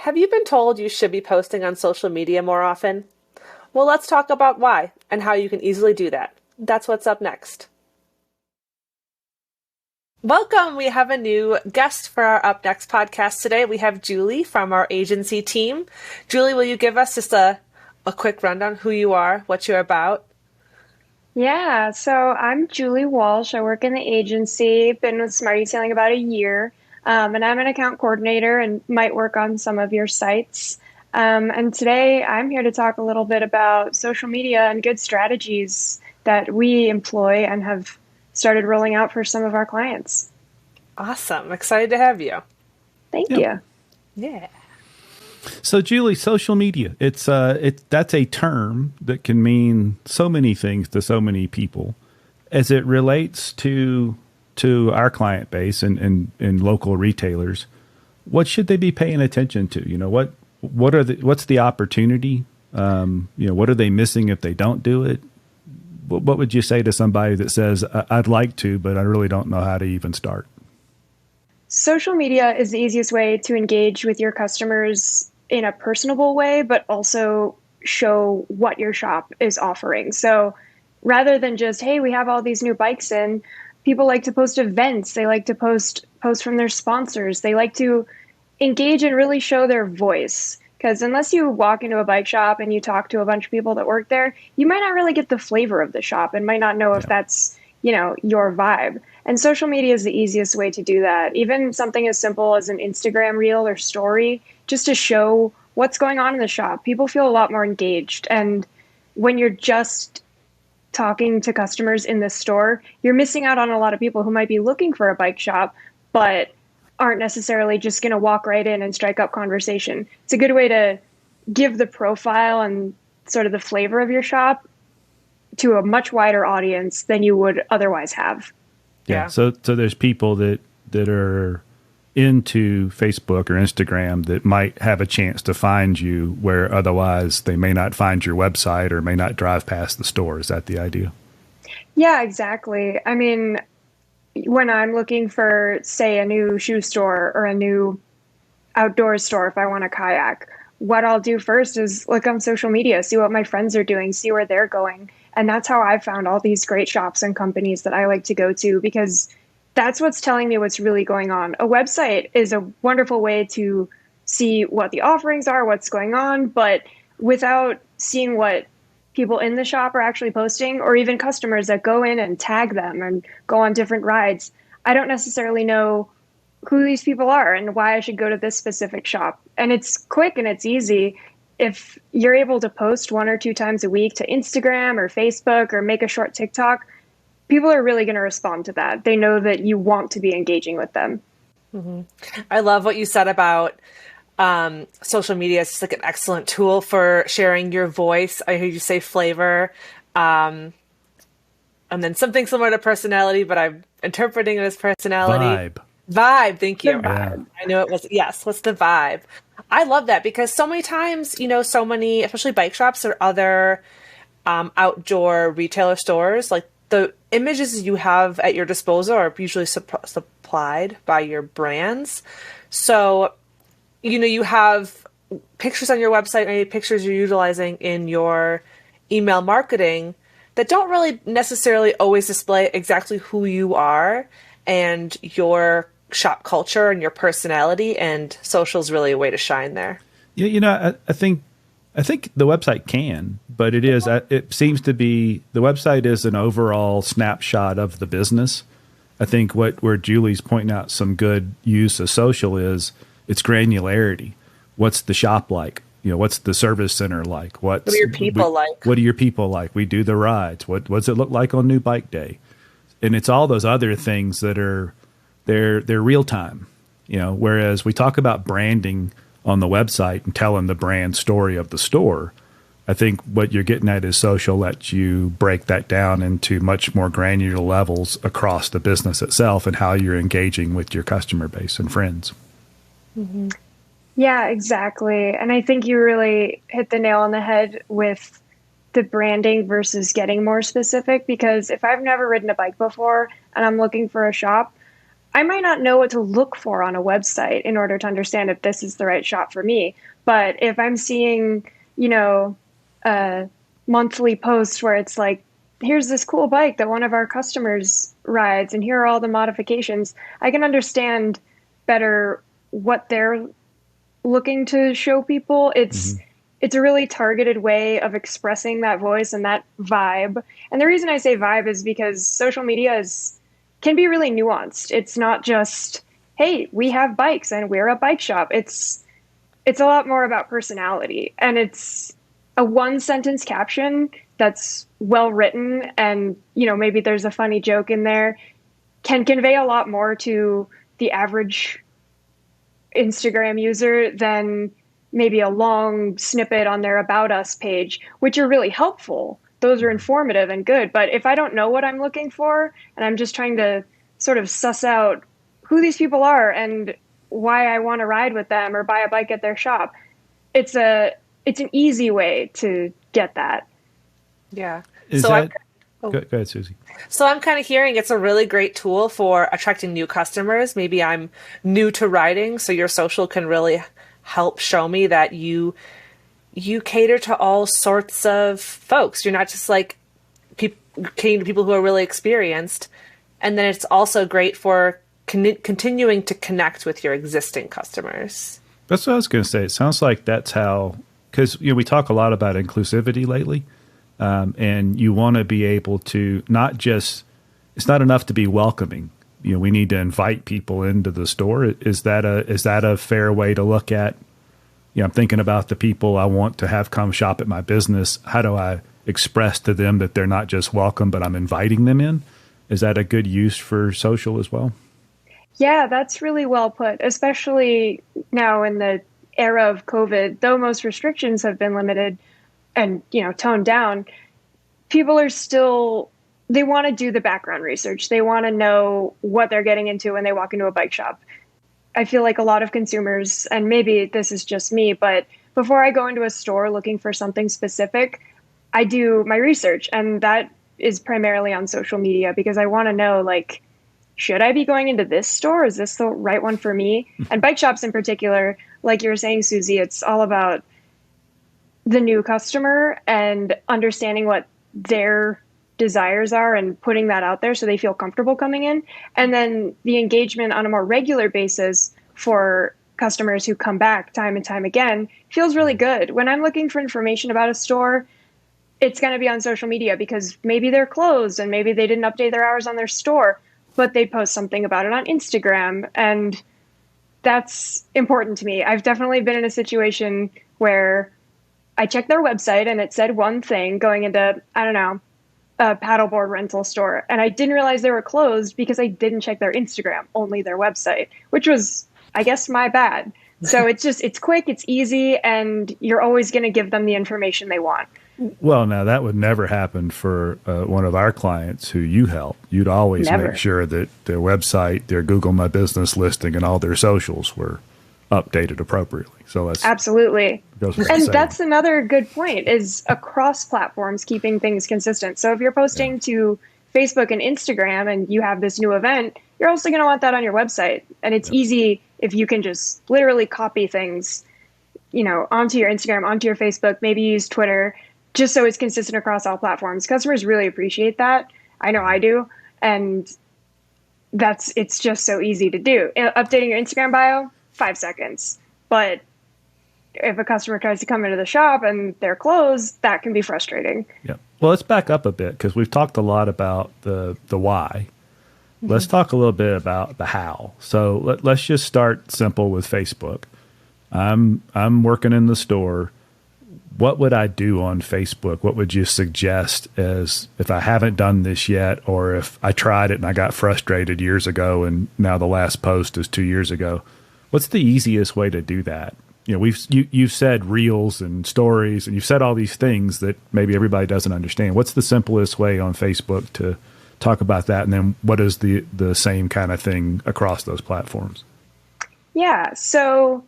Have you been told you should be posting on social media more often? Well, let's talk about why and how you can easily do that. That's what's up next. Welcome. We have a new guest for our Up Next podcast today. We have Julie from our agency team. Julie, will you give us just a quick rundown who you are, what you're about? Yeah, so I'm Julie Walsh. I work in the agency, been with SmartEtailing about a year, and I'm an account coordinator and might work on some of your sites. And today I'm here to talk a little bit about social media and good strategies that we employ and have started rolling out for some of our clients. Awesome. Excited to have you. Thank you. Yeah. So, Julie, social media, that's a term that can mean so many things to so many people as it relates to our client base and local retailers. What should they be paying attention to? What's the opportunity? What are they missing if they don't do it? What would you say to somebody that says, I'd like to, but I really don't know how to even start? Social media is the easiest way to engage with your customers in a personable way, but also show what your shop is offering. So rather than just, hey, we have all these new bikes in, people like to post events. They like to post from their sponsors. They like to engage and really show their voice. Because unless you walk into a bike shop and you talk to a bunch of people that work there, you might not really get the flavor of the shop and might not know if that's, your vibe. And social media is the easiest way to do that. Even something as simple as an Instagram reel or story, just to show what's going on in the shop. People feel a lot more engaged. And when you're just talking to customers in the store, you're missing out on a lot of people who might be looking for a bike shop, but aren't necessarily just going to walk right in and strike up conversation. It's a good way to give the profile and sort of the flavor of your shop to a much wider audience than you would otherwise have. Yeah. So there's people that are into Facebook or Instagram that might have a chance to find you where otherwise they may not find your website or may not drive past the store. Is that the idea? Yeah, exactly. I mean, when I'm looking for, say, a new shoe store or a new outdoor store, if I want a kayak, what I'll do first is look on social media, see what my friends are doing, see where they're going. And that's how I've found all these great shops and companies that I like to go to, because that's what's telling me what's really going on. A website is a wonderful way to see what the offerings are, what's going on, but without seeing what people in the shop are actually posting, or even customers that go in and tag them and go on different rides, I don't necessarily know who these people are and why I should go to this specific shop. And it's quick and it's easy. If you're able to post 1 or 2 times a week to Instagram or Facebook or make a short TikTok, people are really going to respond to that. They know that you want to be engaging with them. Mm-hmm. I love what you said about social media is just like an excellent tool for sharing your voice. I heard you say flavor, and then something similar to personality, but I'm interpreting it as personality. Vibe. Thank you. I know it was. Yes. What's the vibe? I love that because so many times, so many, especially bike shops or other outdoor retailer stores, like the images you have at your disposal are usually supplied by your brands. So, you have pictures on your website, maybe pictures you're utilizing in your email marketing that don't really necessarily always display exactly who you are and your shop culture and your personality, and social is really a way to shine there. Yeah, I think the website can, but it seems to be the website is an overall snapshot of the business. I think where Julie's pointing out some good use of social is its granularity. What's the shop like? What's the service center like? What are your people like? What are your people like? We do the rides. What does it look like on new bike day? And it's all those other things that are they're real time. Whereas we talk about branding on the website and telling the brand story of the store, I think what you're getting at is social lets you break that down into much more granular levels across the business itself and how you're engaging with your customer base and friends. Mm-hmm. Yeah, exactly. And I think you really hit the nail on the head with the branding versus getting more specific, because if I've never ridden a bike before and I'm looking for a shop, I might not know what to look for on a website in order to understand if this is the right shop for me. But if I'm seeing, a monthly post where it's like, here's this cool bike that one of our customers rides, and here are all the modifications, I can understand better what they're looking to show people. It's a really targeted way of expressing that voice and that vibe. And the reason I say vibe is because social media can be really nuanced. It's not just, hey, we have bikes and we're a bike shop. It's a lot more about personality, and it's a one sentence caption that's well written, and maybe there's a funny joke in there, can convey a lot more to the average Instagram user than maybe a long snippet on their About Us page, which are really helpful. Those are informative and good. But if I don't know what I'm looking for, and I'm just trying to sort of suss out who these people are and why I want to ride with them or buy a bike at their shop, it's an easy way to get that. Yeah. Go ahead, Suzie. So I'm kind of hearing it's a really great tool for attracting new customers. Maybe I'm new to riding, so your social can really help show me that you cater to all sorts of folks. You're not just like catering to people who are really experienced. And then it's also great for continuing to connect with your existing customers. That's what I was going to say. It sounds like that's how, because we talk a lot about inclusivity lately. And you want to be able to not just, it's not enough to be welcoming. We need to invite people into the store. Is that a fair way to look at, I'm thinking about the people I want to have come shop at my business. How do I express to them that they're not just welcome, but I'm inviting them in? Is that a good use for social as well? Yeah, that's really well put, especially now in the era of COVID, though most restrictions have been limited and, toned down. People are still, they want to do the background research. They want to know what they're getting into when they walk into a bike shop. I feel like a lot of consumers, and maybe this is just me, but before I go into a store looking for something specific, I do my research, and that is primarily on social media because I want to know, like, should I be going into this store? Is this the right one for me? And bike shops in particular, like you were saying, Suzie, it's all about the new customer and understanding what their desires are and putting that out there so they feel comfortable coming in. And then the engagement on a more regular basis for customers who come back time and time again feels really good. When I'm looking for information about a store, it's going to be on social media because maybe they're closed and maybe they didn't update their hours on their store, but they post something about it on Instagram. And that's important to me. I've definitely been in a situation where I checked their website and it said one thing going into, I don't know, a paddleboard rental store. And I didn't realize they were closed because I didn't check their Instagram, only their website, which was, I guess, my bad. So it's quick, it's easy, and you're always going to give them the information they want. Well, now that would never happen for one of our clients who you help. You'd always make sure that their website, their Google My Business listing, and all their socials were updated appropriately. So that's absolutely. And that's another good point is across platforms, keeping things consistent. So if you're posting to Facebook and Instagram and you have this new event, you're also going to want that on your website. And it's easy if you can just literally copy things, onto your Instagram, onto your Facebook, maybe use Twitter, just so it's consistent across all platforms. Customers really appreciate that. I know I do. And it's just so easy to do. Updating your Instagram bio, 5 seconds. But if a customer tries to come into the shop and they're closed, that can be frustrating. Yeah. Well, let's back up a bit because we've talked a lot about the why. Mm-hmm. Let's talk a little bit about the how. So let's just start simple with Facebook. I'm working in the store. What would I do on Facebook? What would you suggest as if I haven't done this yet, or if I tried it and I got frustrated years ago and now the last post is 2 years ago? What's the easiest way to do that? You've said reels and stories, and you've said all these things that maybe everybody doesn't understand. What's the simplest way on Facebook to talk about that? And then what is the same kind of thing across those platforms? Yeah. So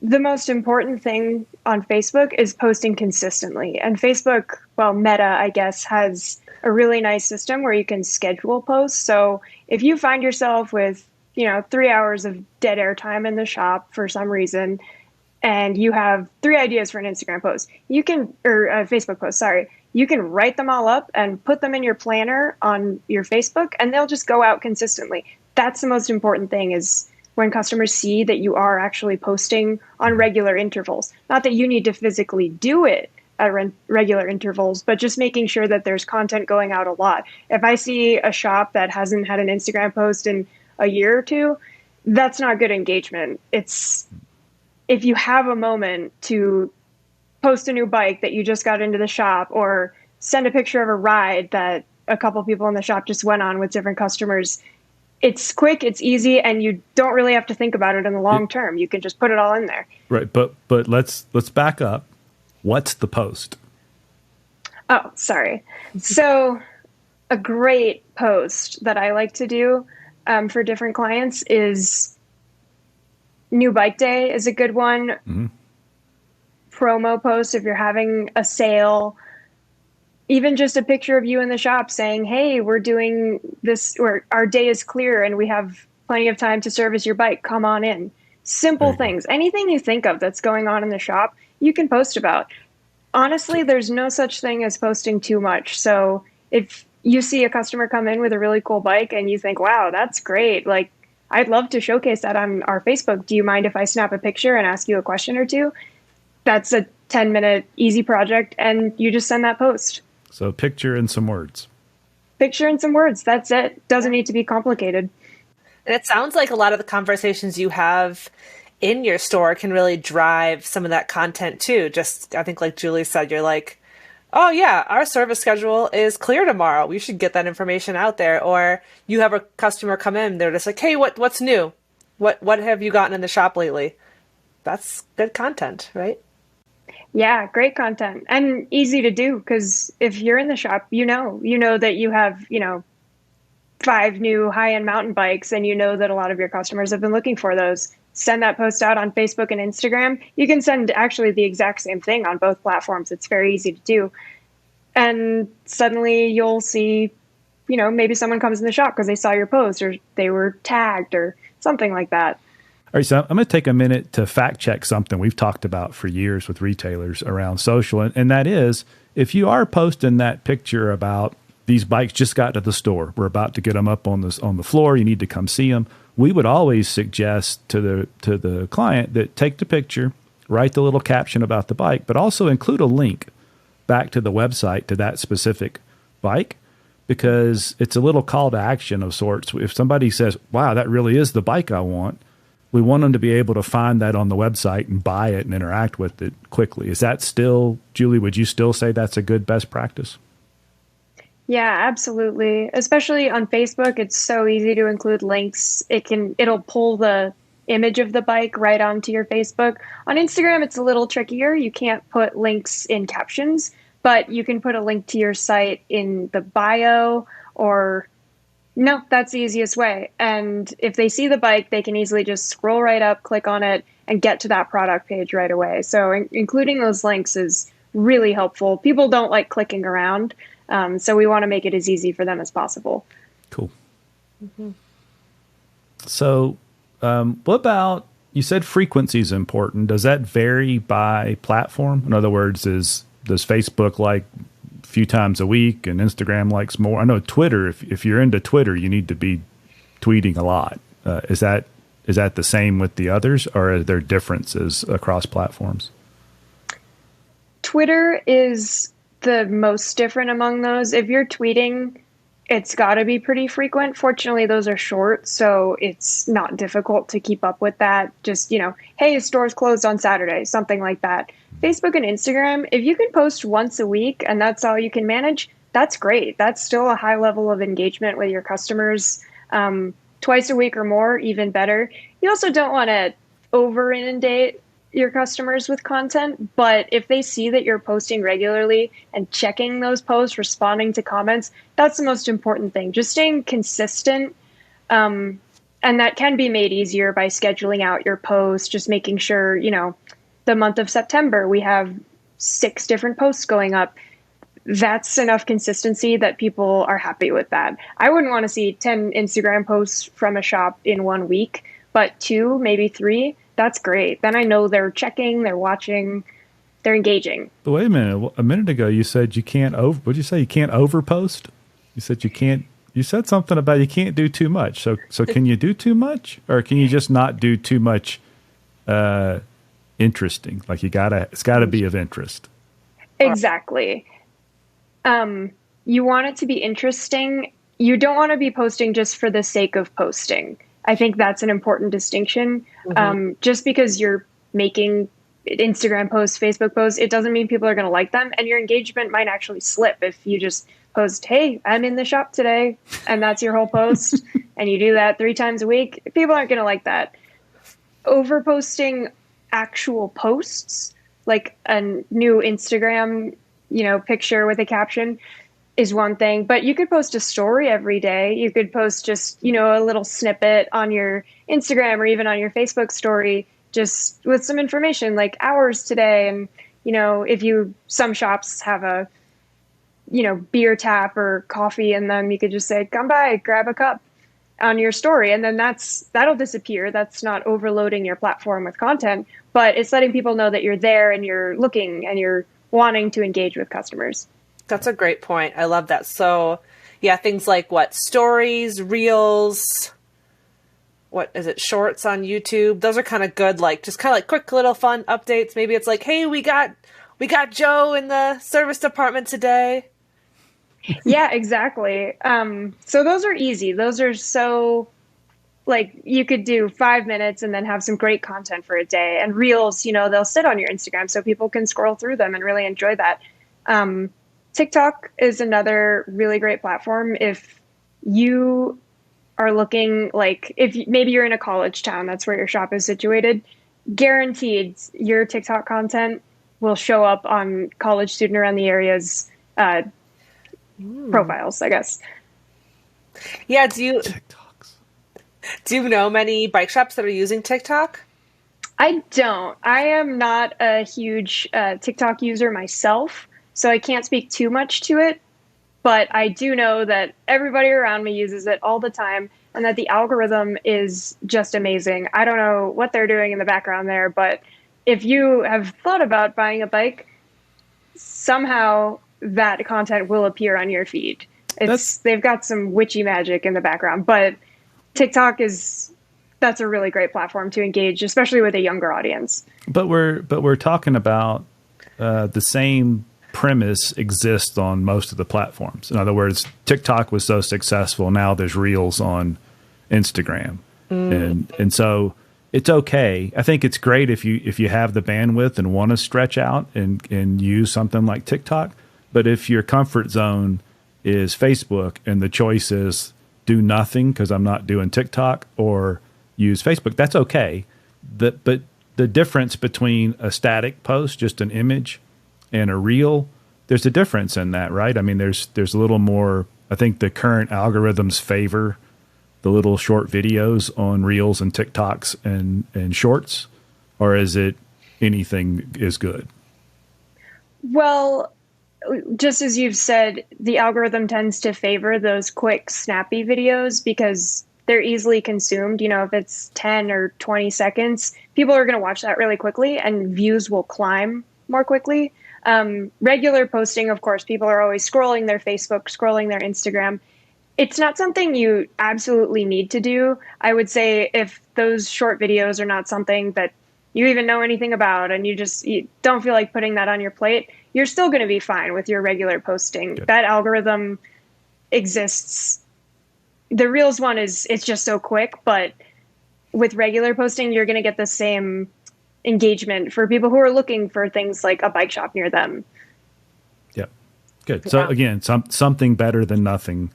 the most important thing on Facebook is posting consistently. And Facebook, well, Meta, I guess, has a really nice system where you can schedule posts. So if you find yourself with 3 hours of dead air time in the shop for some reason, and you have 3 ideas for an Instagram post, or a Facebook post, sorry, you can write them all up and put them in your planner on your Facebook, and they'll just go out consistently. That's the most important thing, is when customers see that you are actually posting on regular intervals. Not that you need to physically do it at regular intervals, but just making sure that there's content going out a lot. If I see a shop that hasn't had an Instagram post in a year or two, that's not good engagement. If you have a moment to post a new bike that you just got into the shop, or send a picture of a ride that a couple people in the shop just went on with different customers, it's quick, it's easy, and you don't really have to think about it in the long term. You can just put it all in there. Right, but let's back up. What's the post? Oh, sorry. So a great post that I like to do for different clients is New Bike Day is a good one. Mm-hmm. Promo post if you're having a sale. Even just a picture of you in the shop saying, hey, we're doing this, or our day is clear and we have plenty of time to service your bike. Come on in. Simple things. Anything you think of that's going on in the shop, you can post about. Honestly, there's no such thing as posting too much. So if you see a customer come in with a really cool bike and you think, wow, that's great, like, I'd love to showcase that on our Facebook. Do you mind if I snap a picture and ask you a question or two? That's a 10-minute easy project, and you just send that post. So picture and some words. Picture and some words. That's it. Doesn't need to be complicated. And it sounds like a lot of the conversations you have in your store can really drive some of that content too. Just, I think like Julie said, you're like, oh yeah, our service schedule is clear tomorrow. We should get that information out there. Or you have a customer come in, they're just like, hey, what's new? What have you gotten in the shop lately? That's good content, right? Yeah, great content, and easy to do, because if you're in the shop, you know that you have, 5 new high-end mountain bikes, and you know that a lot of your customers have been looking for those. Send that post out on Facebook and Instagram. You can send actually the exact same thing on both platforms. It's very easy to do. And suddenly you'll see, maybe someone comes in the shop because they saw your post, or they were tagged, or something like that. All right, so I'm going to take a minute to fact check something we've talked about for years with retailers around social, and that is, if you are posting that picture about these bikes just got to the store, we're about to get them up on the floor, you need to come see them, we would always suggest to the client that take the picture, write the little caption about the bike, but also include a link back to the website to that specific bike, because it's a little call to action of sorts. If somebody says, wow, that really is the bike I want, we want them to be able to find that on the website and buy it and interact with it quickly. Is that still, Julie, would you still say that's a good best practice? Yeah, absolutely. Especially on Facebook, it's so easy to include links. It'll pull the image of the bike right onto your Facebook. On Instagram, it's a little trickier. You can't put links in captions, but you can put a link to your site in the bio, or no, that's the easiest way. And if they see the bike, they can easily just scroll right up, click on it, and get to that product page right away. So including those links is really helpful. People don't like clicking around, so we want to make it as easy for them as possible. Cool. Mm-hmm. So what about, you said frequency is important. Does that vary by platform? In other words, does Facebook like few times a week and Instagram likes more? I know Twitter, if you're into Twitter, you need to be tweeting a lot. Is that the same with the others, or are there differences across platforms? Twitter is the most different among those. If you're tweeting, it's got to be pretty frequent. Fortunately, those are short, so it's not difficult to keep up with that. Just, hey, store's closed on Saturday, something like that. Facebook and Instagram, if you can post once a week and that's all you can manage, that's great. That's still a high level of engagement with your customers. Twice a week or more, even better. You also don't want to over inundate your customers with content, but if they see that you're posting regularly and checking those posts, responding to comments, that's the most important thing. Just staying consistent. And that can be made easier by scheduling out your posts, just making sure, the month of September, we have 6 different posts going up. that's enough consistency that people are happy with that. I wouldn't want to see 10 Instagram posts from a shop in 1 week, but 2, maybe 3, that's great. Then I know they're checking, they're watching, they're engaging. But wait a minute. A minute ago, you said you can't over. What'd you say? You can't overpost. You said you can't. You said something about you can't do too much. So can you do too much, or can you just not do too much? Interesting. Like it's gotta be of interest. Exactly. You want it to be interesting. You don't want to be posting just for the sake of posting. I think that's an important distinction. Just because you're making Instagram posts, Facebook posts, it doesn't mean people are going to like them. And your engagement might actually slip if you just post, hey, I'm in the shop today, and that's your whole post. And you do that 3 times a week. People aren't going to like that. Overposting actual posts, like a new Instagram, picture with a caption, is one thing, but you could post a story every day. You could post just, a little snippet on your Instagram or even on your Facebook story, just with some information like hours today. And, if some shops have a, beer tap or coffee, and then you could just say, come by, grab a cup on your story. And then that'll disappear. That's not overloading your platform with content, but it's letting people know that you're there and you're looking and you're wanting to engage with customers. That's a great point. I love that. So, yeah, things like stories, reels, what is it, shorts on YouTube? Those are kind of good, just kind of like quick little fun updates. Maybe it's like, hey, we got Joe in the service department today. Yeah, exactly. So those are easy. Those are so, you could do 5 minutes and then have some great content for a day. And reels, they'll sit on your Instagram so people can scroll through them and really enjoy that. TikTok is another really great platform. If you are looking, if maybe you're in a college town, that's where your shop is situated, guaranteed your TikTok content will show up on college student around the area's profiles, I guess. Yeah. Do you know many bike shops that are using TikTok? I don't. I am not a huge TikTok user myself, so I can't speak too much to it, but I do know that everybody around me uses it all the time and that the algorithm is just amazing. I don't know what they're doing in the background there, but if you have thought about buying a bike, somehow that content will appear on your feed. They've got some witchy magic in the background, but TikTok that's a really great platform to engage, especially with a younger audience. But we're talking about the same premise exists on most of the platforms. In other words, TikTok was so successful. Now there's Reels on Instagram, and so it's okay. I think it's great if you have the bandwidth and want to stretch out and use something like TikTok. But if your comfort zone is Facebook and the choice is do nothing because I'm not doing TikTok, or use Facebook, that's okay. But the difference between a static post, just an image, and a reel, there's a difference in that, right? I mean, there's a little more. I think the current algorithms favor the little short videos on reels and TikToks and shorts, or is it anything is good? Well, just as you've said, the algorithm tends to favor those quick, snappy videos because they're easily consumed. If it's 10 or 20 seconds, people are going to watch that really quickly and views will climb more quickly. Regular posting, of course, people are always scrolling their Facebook, scrolling their Instagram. It's not something you absolutely need to do. I would say if those short videos are not something that you even know anything about and you don't feel like putting that on your plate, you're still going to be fine with your regular posting. Good. That algorithm exists. The Reels one it's just so quick, but with regular posting, you're going to get the same engagement for people who are looking for things like a bike shop near them. Yep. Good. So again, something better than nothing.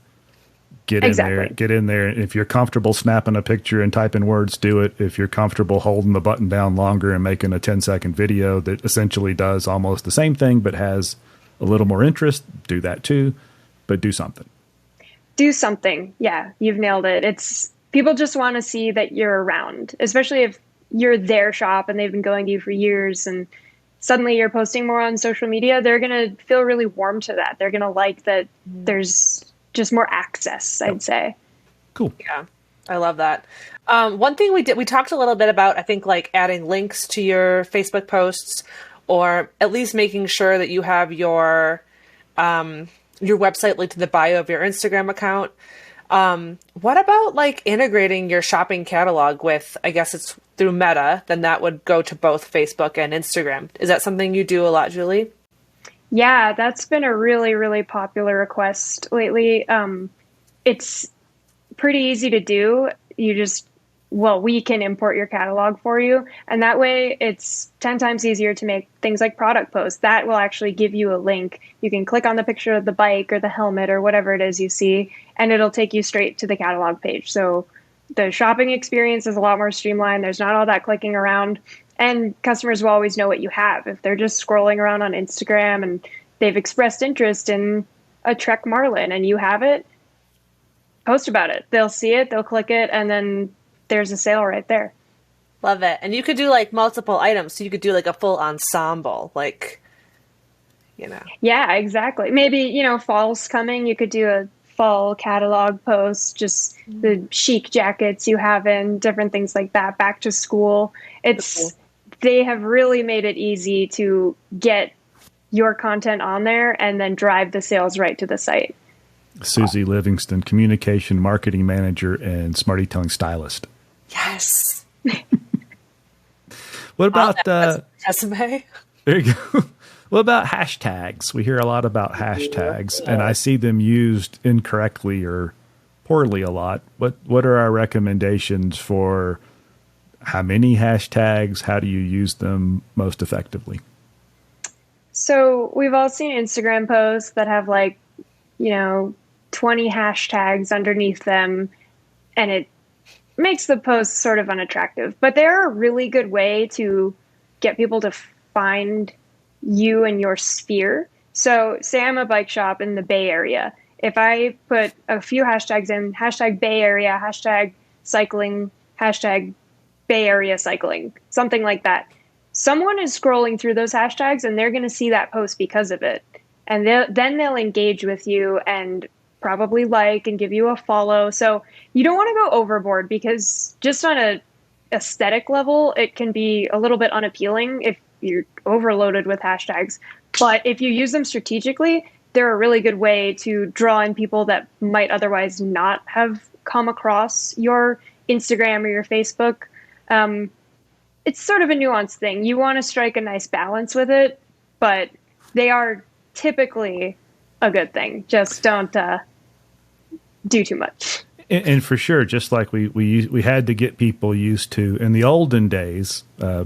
Get in there. If you're comfortable snapping a picture and typing words, do it. If you're comfortable holding the button down longer and making a 10-second video that essentially does almost the same thing but has a little more interest, do that too. But do something. Do something. Yeah, you've nailed it. People just want to see that you're around, especially if you're their shop and they've been going to you for years and suddenly you're posting more on social media, they're going to feel really warm to that. They're going to like that there's just more access, I'd say. Cool. Yeah, I love that. One thing we talked a little bit about, I think, like adding links to your Facebook posts, or at least making sure that you have your website linked to the bio of your Instagram account. What about like integrating your shopping catalog with, I guess it's through Meta, then that would go to both Facebook and Instagram. Is that something you do a lot, Julie? Yeah, that's been a really, really popular request lately. It's pretty easy to do. We can import your catalog for you. And that way it's 10 times easier to make things like product posts. That will actually give you a link. You can click on the picture of the bike or the helmet or whatever it is you see, and it'll take you straight to the catalog page. So the shopping experience is a lot more streamlined. There's not all that clicking around, and customers will always know what you have. If they're just scrolling around on Instagram and they've expressed interest in a Trek Marlin and you have it, post about it. They'll see it, they'll click it, and then there's a sale right there. Love it. And you could do like multiple items. So you could do like a full ensemble, like, Yeah, exactly. Maybe, fall's coming. You could do a fall catalog post, just the chic jackets you have in, different things like that, back to school. They have really made it easy to get your content on there and then drive the sales right to the site. Suzie Livingston, Communication Marketing Manager and SmartEtailing's Stylist. Yes. What about resume? There you go. What about hashtags? We hear a lot about hashtags, and I see them used incorrectly or poorly a lot. What are our recommendations for how many hashtags? How do you use them most effectively? So we've all seen Instagram posts that have 20 hashtags underneath them, and it makes the post sort of unattractive. But they're a really good way to get people to find you and your sphere. So say I'm a bike shop in the Bay Area. If I put a few hashtags in, hashtag Bay Area, hashtag cycling, hashtag Bay Area cycling, something like that, someone is scrolling through those hashtags and they're going to see that post because of it. And then they'll engage with you and probably like and give you a follow. So you don't want to go overboard, because just on a aesthetic level, it can be a little bit unappealing if you're overloaded with hashtags. But if you use them strategically, they're a really good way to draw in people that might otherwise not have come across your Instagram or your Facebook. It's sort of a nuanced thing. You want to strike a nice balance with it, but they are typically a good thing. Just don't do too much. And for sure, just like we had to get people used to in the olden days,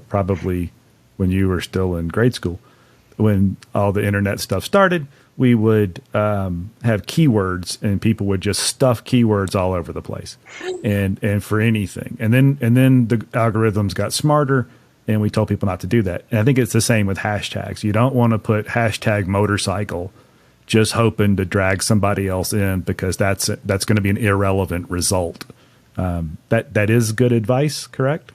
probably when you were still in grade school, when all the internet stuff started, we would have keywords, and people would just stuff keywords all over the place, and for anything. And then the algorithms got smarter, and we told people not to do that. And I think it's the same with hashtags. You don't want to put hashtag motorcycle just hoping to drag somebody else in, because that's going to be an irrelevant result. That is good advice, correct?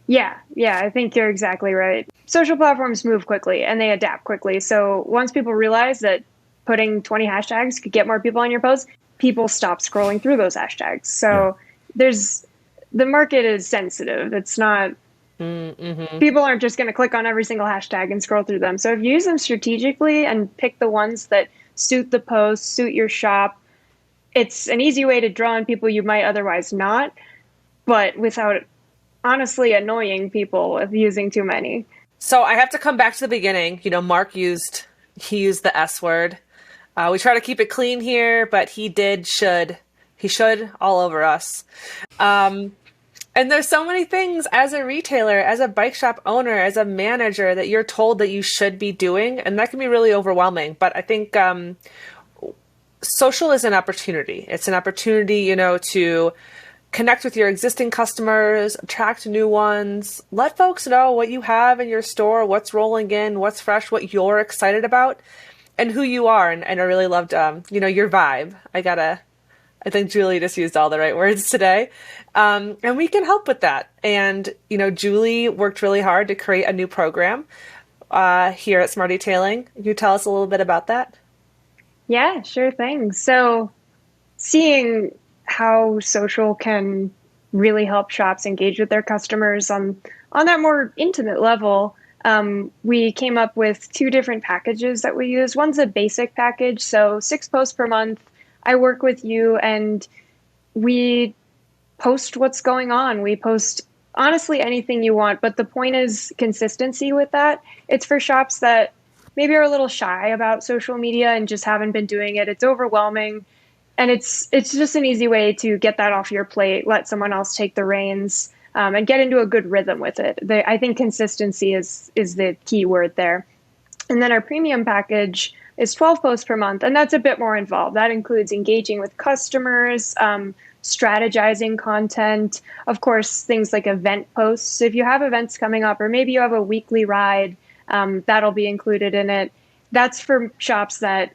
Yeah, I think you're exactly right. Social platforms move quickly and they adapt quickly. So once people realize that putting 20 hashtags could get more people on your post, people stop scrolling through those hashtags. So the market is sensitive. It's not, people aren't just going to click on every single hashtag and scroll through them. So if you use them strategically and pick the ones that suit the post, suit your shop, it's an easy way to draw in people you might otherwise not, but without honestly annoying people with using too many. So I have to come back to the beginning. Mark used the S word. We try to keep it clean here, but he should all over us. And there's so many things as a retailer, as a bike shop owner, as a manager that you're told that you should be doing. And that can be really overwhelming. But I think social is an opportunity. It's an opportunity, to connect with your existing customers, attract new ones, let folks know what you have in your store, what's rolling in, what's fresh, what you're excited about, and who you are. And I really loved, your vibe. I think Julie just used all the right words today. And we can help with that. And, Julie worked really hard to create a new program. here at Smart Etailing. Can you tell us a little bit about that? Yeah, sure thing. So, seeing how social can really help shops engage with their customers on that more intimate level, we came up with two different packages that we use. One's a basic package, so 6 posts per month. I work with you, and we post what's going on. We post honestly anything you want, but the point is consistency with that. It's for shops that maybe are a little shy about social media and just haven't been doing it. It's overwhelming, and it's just an easy way to get that off your plate, let someone else take the reins, and get into a good rhythm with it. I think consistency is the key word there. And then our premium package is 12 posts per month, and that's a bit more involved. That includes engaging with customers, strategizing content, of course, things like event posts. If you have events coming up, or maybe you have a weekly ride, that'll be included in it. That's for shops that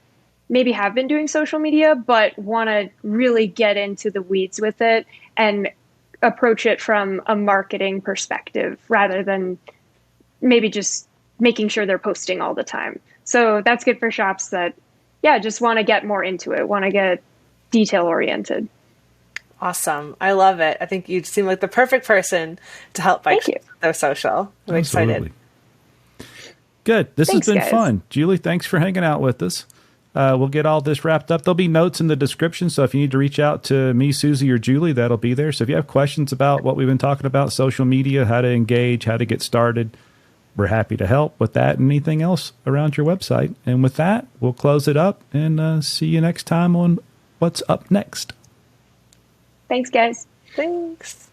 maybe have been doing social media, but want to really get into the weeds with it and approach it from a marketing perspective rather than maybe just making sure they're posting all the time. So that's good for shops that, yeah, just want to get more into it, want to get detail oriented. Awesome. I love it. I think you seem like the perfect person to help bike Thank you. their social. I'm excited. Good. This Thanks, has been guys. fun. Julie, thanks for hanging out with us. We'll get all this wrapped up. There'll be notes in the description, so if you need to reach out to me, Suzie, or Julie, that'll be there. So if you have questions about what we've been talking about, social media, how to engage, how to get started, we're happy to help with that and anything else around your website. And with that, we'll close it up and see you next time on What's Up Next. Thanks, guys. Thanks.